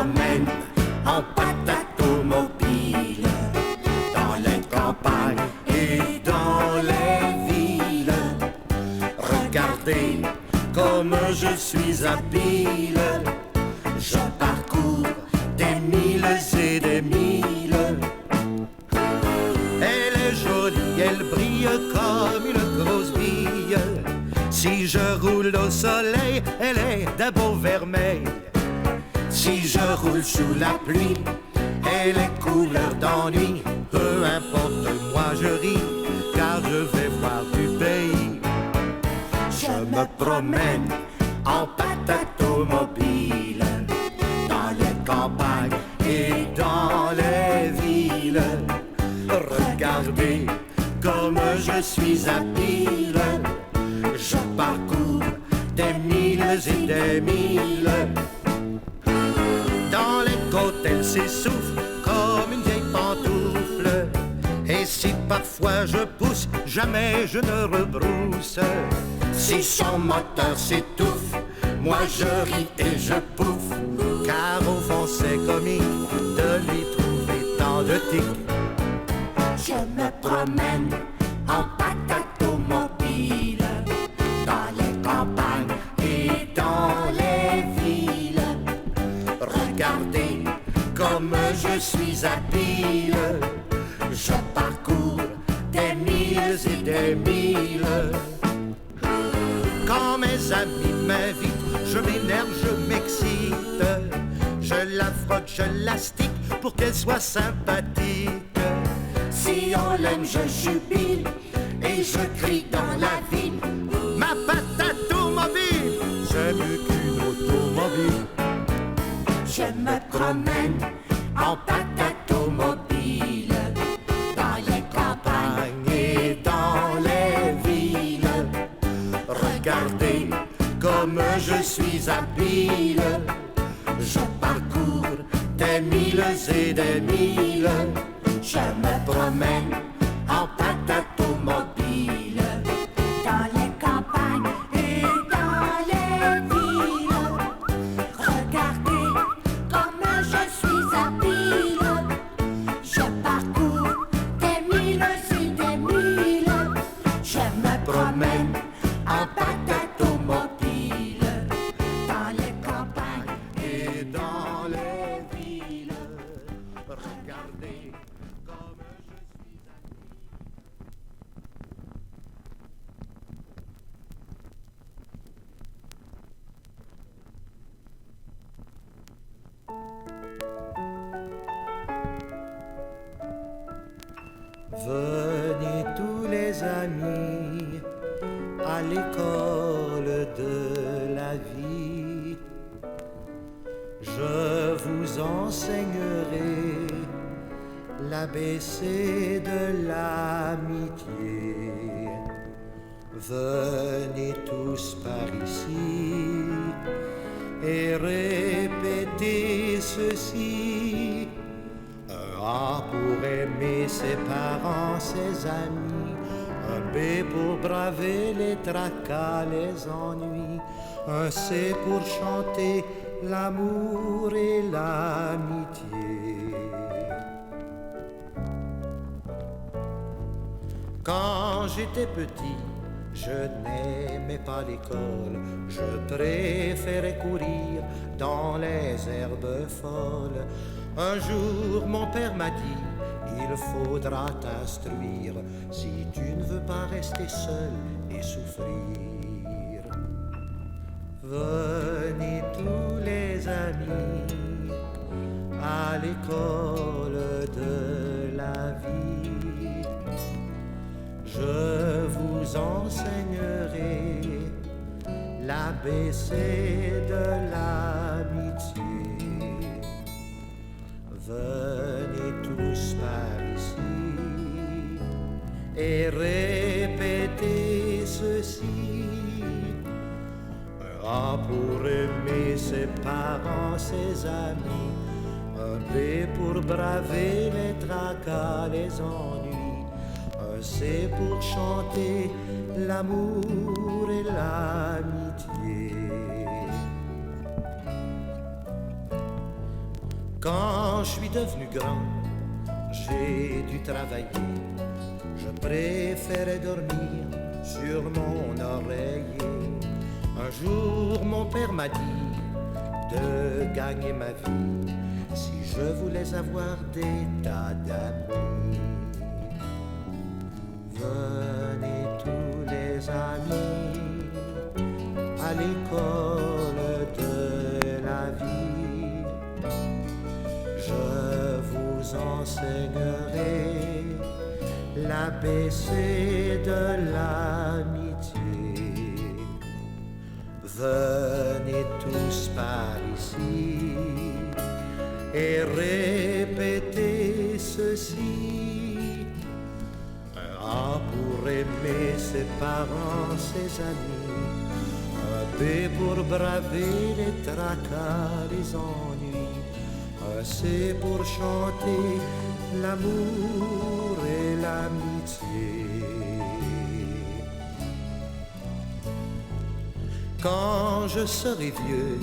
promène en patate mobile dans les campagnes et dans les villes. Regardez comme je suis habile, je parcours des milles et des milles. Elle est jolie, elle brille comme une grosse bille. Si je roule au soleil, elle est d'un beau vermeil. Si je roule sous la pluie, elle est couleur d'ennui. Peu importe, moi je ris, car je vais voir du pays. Je me promène en patate automobile dans les campagnes et dans les villes. Regardez comme je suis habile, je parcours des milles et des milles. Dans les côtes, elle s'essouffle comme une vieille pantoufle. Et si parfois je pousse, jamais je ne rebrousse. Si son moteur s'étouffe, moi je ris et je pouffe. Car au fond c'est comique de lui trouver tant de tics. Je me promène en patate automobile dans les campagnes et dans les villes. Regardez comme je suis habile, je parcours des milles et des milles. Quand mes amis m'invitent, je m'énerve, je m'excite. Je la frotte, je la stick pour qu'elle soit sympathique. Si on l'aime, je jubile et je crie dans la ville. Ma patate automobile, c'est mieux qu'une automobile. Je me promène en patate automobile dans les campagnes et dans les villes. Regardez comme je suis habile, je parcours des milles et des milles. Je me promène en patate automobile dans les campagnes et dans les villes. Regardez comme je suis habile, je parcours des milles et des milles. Je me promène en patate automobile dans les campagnes et dans les villes. Regardez comme je suis habile. Venez tous les amis à l'école de la vie. Je vous enseignerai l'ABC de l'amitié. Venez tous par ici et répétez ceci. Un A pour aimer ses parents, ses amis. Un B pour braver les tracas, les ennuis. Un C pour chanter l'amour et l'amitié. Quand j'étais petit, je n'aimais pas l'école. Je préférais courir dans les herbes folles. Un jour, mon père m'a dit: il faudra t'instruire si tu ne veux pas rester seul et souffrir. Venez tous les amis à l'école de la vie. Je vous enseignerai l'ABC de l'amitié. Venez tous par ici et répétez ceci. Un A pour aimer ses parents, ses amis. Un B pour braver les tracas, les ennuis. Un C pour chanter l'amour et l'amitié. Quand je suis devenu grand, j'ai dû travailler. Je préférais dormir sur mon oreiller. Un jour, mon père m'a dit de gagner ma vie si je voulais avoir des tas d'amis. Venez tous les amis à l'école de la vie. Je vous enseignerai l'ABC de l'amitié. Venez tous par ici et répétez ceci. Un A pour aimer ses parents, ses amis. Un B pour braver les tracas, les ennuis. Un C pour chanter l'amour et l'amitié. Quand je serai vieux,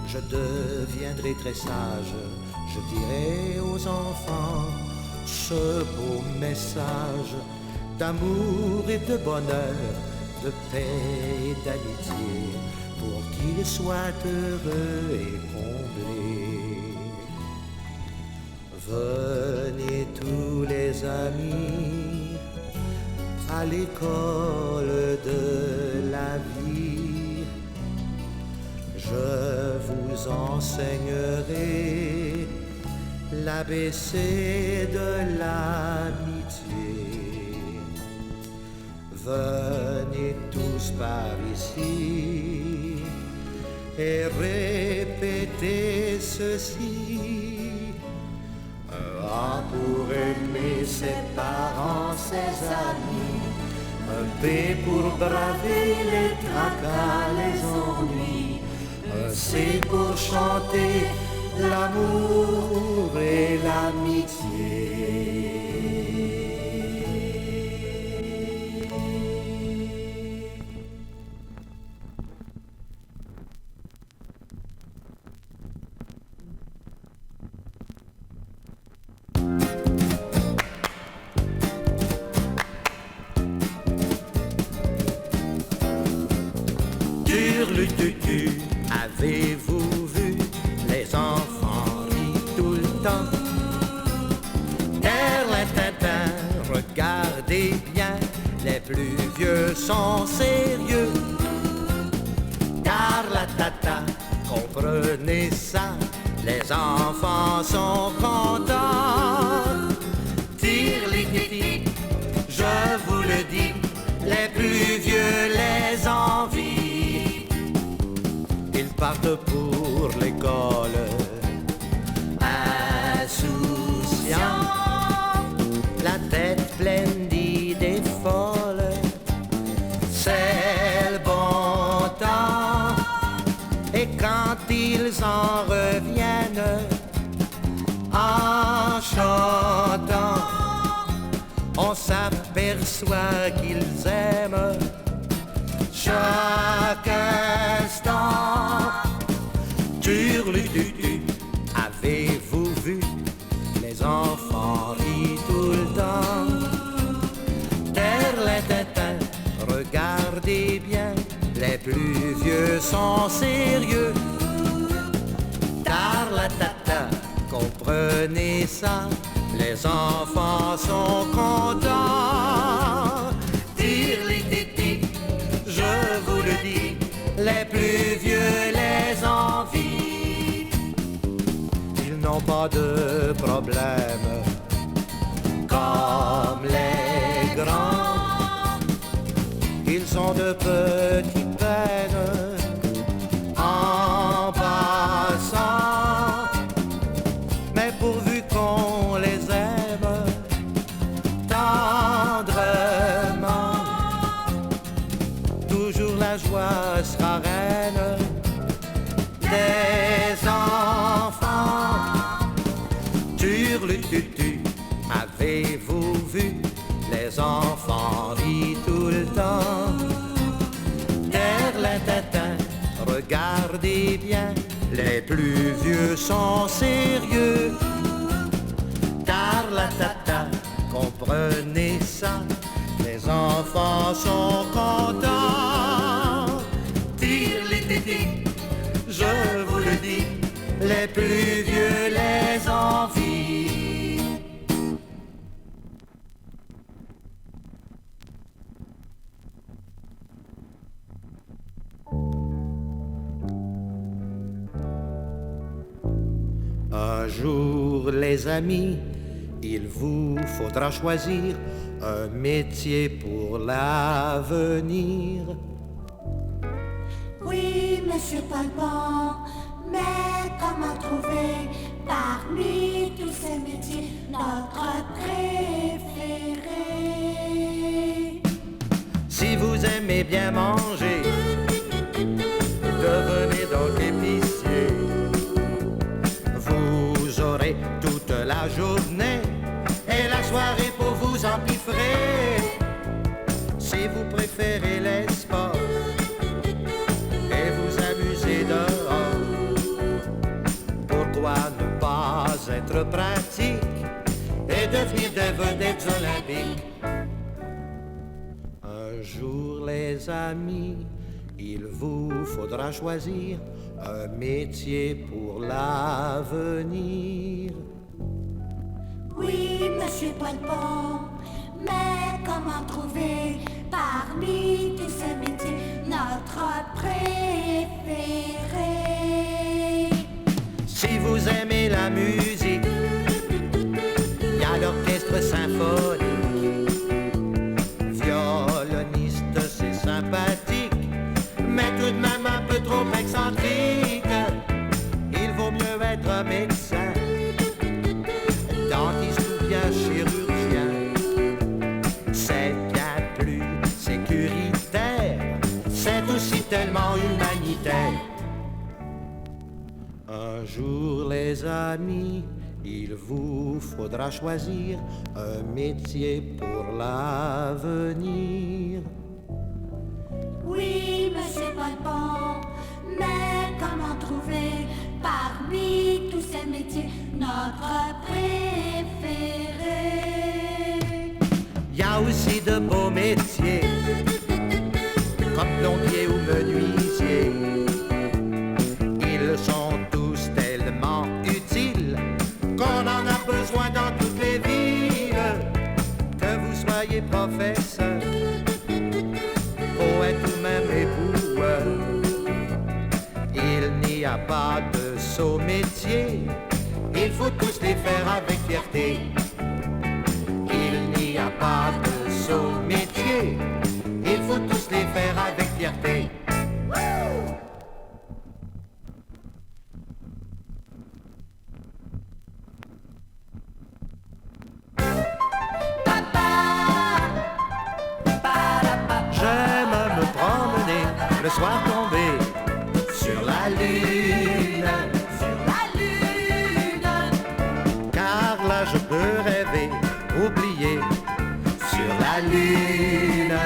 je deviendrai très sage. Je dirai aux enfants ce beau message d'amour et de bonheur, de paix et d'amitié, pour qu'ils soient heureux et comblés. Venez tous les amis à l'école de la vie. Je vous enseignerai l'ABC de l'amitié. Venez tous par ici et répétez ceci. Un A pour aimer ses parents, ses amis. Un B pour braver les tracas, les ennuis. Un C pour chanter l'amour et l'amitié. Turlututu, avez-vous vu les enfants rient tout le temps? Terre-la-tata, regardez bien, les plus vieux sont sérieux. Car-la-tata, comprenez ça, les enfants sont contents. Tire-li-ti-ti, je vous le dis, les plus vieux les envient. Ils partent pour l'école, insouciants, la tête pleine d'idées folles. C'est le bon temps, et quand ils en reviennent, en chantant, on s'aperçoit qu'ils aiment chaque instant. Turlututu, avez-vous vu les enfants rient tout le temps? Terre-la-tata, regardez bien, les plus vieux sont sérieux. Tar-la-tata, comprenez ça, les enfants sont contents. Tire-li-ti-ti, je vous le dis, les plus vieux les envient. Ils n'ont pas de problème comme les grands. Ils ont de petites peines en passant, mais pourvu qu'on les aime tendrement, toujours la joie sera reine des enfants. Turlututu, avez-vous vu les enfants rient tout le temps? Terre-la-tata, regardez bien, Les plus vieux sont sérieux, car la tata, comprenez ça, les enfants sont contents. Tire les tétés, je vous le dis, les plus vieux les envient. Un jour, les amis, il vous faudra choisir un métier pour l'avenir. Oui, monsieur Palpan, mais comment trouver parmi tous ces métiers notre préféré? Si vous aimez bien manger, devenez donc épicier. Vous aurez toute la journée et la soirée pour vous empiffrer. Si vous préférez les sports et vous amuser dehors, pourquoi ne pas être pratique et devenir des vedettes olympiques? Un jour, les amis, il vous faudra choisir un métier pour l'avenir. Oui, monsieur Palpan, mais comment trouver parmi tous ces métiers notre préféré? Si vous aimez la musique, il y a l'orchestre symphonique. Violoniste, c'est sympathique, mais tout de même un peu trop excentrique. Il vaut mieux être médecin, dentiste ou bien chirurgien. C'est bien plus sécuritaire, c'est aussi tellement humanitaire. Un jour, les amis, il vous faudra choisir un métier pour l'avenir. Oui, monsieur Palpan, mais comment trouver parmi tous ces métiers notre préféré? Il y a aussi de beaux métiers, comme plombier ou menuisier. Ils sont tous tellement utiles qu'on en a besoin dans toutes les villes. Que vous soyez professeur, poète ou même époux, il n'y a pas de sot métier, il faut tous les faire avec fierté. Il n'y a pas de sot métier, il faut tous les faire avec fierté. J'aime me promener, le soir tombé, sur la lune, car là je peux rêver, oublier, sur la lune,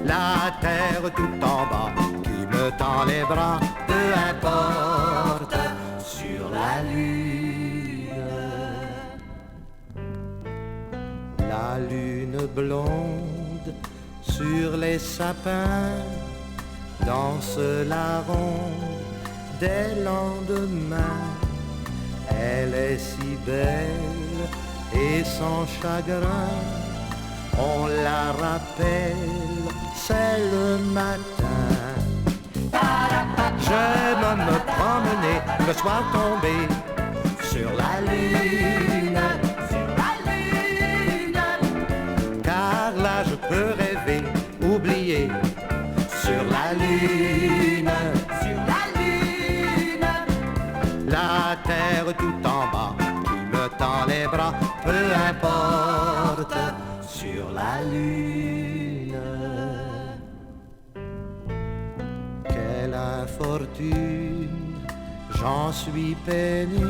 la terre tout en bas, qui me tend les bras, peu importe, sur la lune. La lune blonde sur les sapins danse la ronde des lendemains. Elle est si belle et sans chagrin, on la rappelle, c'est le matin. J'aime me promener, le soir tombé, sur la lune, car là je peux rêver, oublier, sur la lune, la terre tout en bas, qui me tend les bras, peu importe, sur la lune. Quelle infortune, j'en suis peiné,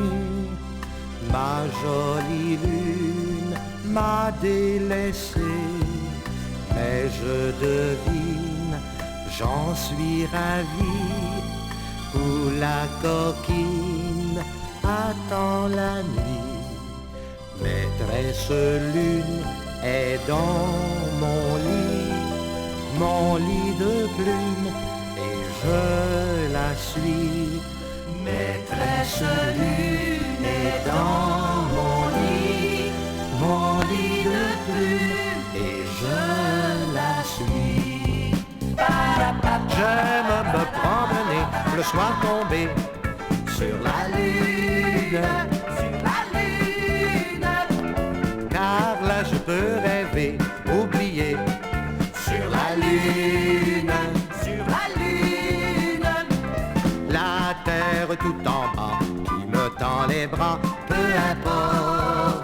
ma jolie lune m'a délaissé, mais je devine, j'en suis ravi. Où la coquine attend la nuit. Maîtresse lune est dans mon lit de plumes, et je la suis. Maîtresse lune est dans mon lit de plumes, et je la suis. J'aime me promener le soir tombé sur la lune, car là je peux rêver, oublier sur la lune, la terre tout en bas qui me tend les bras, peu importe.